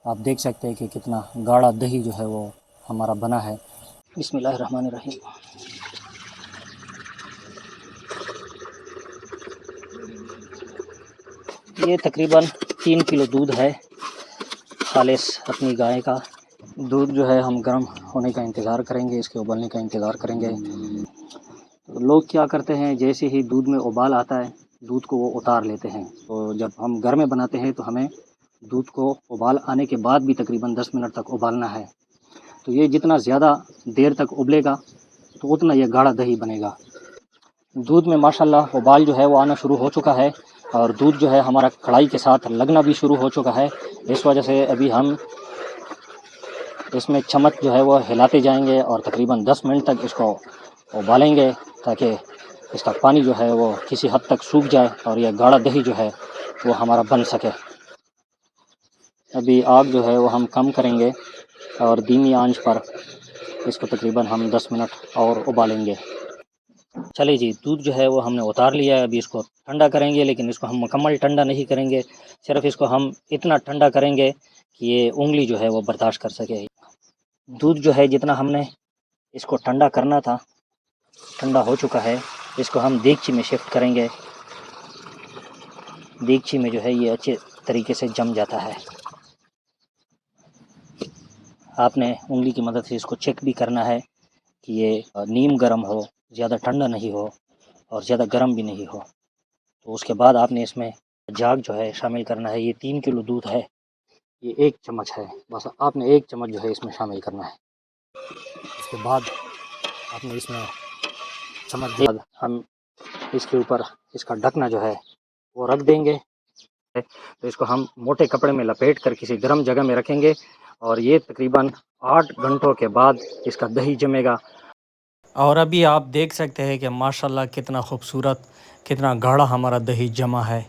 آپ دیکھ سکتے ہیں کہ کتنا گاڑھا دہی جو ہے وہ ہمارا بنا ہے۔ بسم اللہ الرحمن الرحیم۔ یہ تقریباً 3 کلو دودھ ہے، خالص اپنی گائے کا دودھ جو ہے ہم گرم ہونے کا انتظار کریں گے، اس کے ابلنے کا انتظار کریں گے۔ لوگ کیا کرتے ہیں، جیسے ہی دودھ میں ابال آتا ہے دودھ کو وہ اتار لیتے ہیں۔ تو جب ہم گھر میں بناتے ہیں تو ہمیں دودھ کو ابال آنے کے بعد بھی تقریباً 10 منٹ تک ابالنا ہے۔ تو یہ جتنا زیادہ دیر تک ابلے گا تو اتنا یہ گاڑھا دہی بنے گا۔ دودھ میں ماشاءاللہ ابال جو ہے وہ آنا شروع ہو چکا ہے، اور دودھ جو ہے ہمارا کڑھائی کے ساتھ لگنا بھی شروع ہو چکا ہے۔ اس وجہ سے ابھی ہم اس میں چمچ جو ہے وہ ہلاتے جائیں گے اور تقریباً 10 منٹ تک اس کو ابالیں گے، تاکہ اس کا پانی جو ہے وہ کسی حد تک سوکھ جائے اور یہ گاڑھا دہی جو ہے وہ ہمارا بن سکے۔ ابھی آگ جو ہے وہ ہم کم کریں گے اور دھیمی آنچ پر اس کو تقریباً ہم 10 منٹ اور ابالیں گے۔ چلیے جی، دودھ جو ہے وہ ہم نے اتار لیا ہے، ابھی اس کو ٹھنڈا کریں گے، لیکن اس کو ہم مکمل ٹھنڈا نہیں کریں گے، صرف اس کو ہم اتنا ٹھنڈا کریں گے کہ یہ انگلی جو ہے وہ برداشت کر سکے۔ دودھ جو ہے جتنا ہم نے اس کو ٹھنڈا کرنا تھا ٹھنڈا ہو چکا ہے، اس کو ہم دیگچی میں شفٹ کریں گے۔ دیگچی میں جو ہے یہ اچھے طریقے سے جم جاتا ہے۔ آپ نے انگلی کی مدد سے اس کو چیک بھی کرنا ہے کہ یہ نیم گرم ہو، زیادہ ٹھنڈا نہیں ہو اور زیادہ گرم بھی نہیں ہو۔ تو اس کے بعد آپ نے اس میں جاگ جو ہے شامل کرنا ہے۔ یہ 3 کلو دودھ ہے، یہ 1 چمچ ہے، بس آپ نے 1 چمچ جو ہے اس میں شامل کرنا ہے۔ اس کے بعد آپ نے اس میں چمچ بعد ہم اس کے اوپر اس کا ڈھکنا جو ہے وہ رکھ دیں گے۔ تو اس کو ہم موٹے کپڑے میں لپیٹ کر کسی گرم جگہ میں رکھیں گے، اور یہ تقریباً 8 گھنٹوں کے بعد اس کا دہی جمے گا۔ اور ابھی آپ دیکھ سکتے ہیں کہ ماشاءاللہ کتنا خوبصورت، کتنا گاڑھا ہمارا دہی جمع ہے۔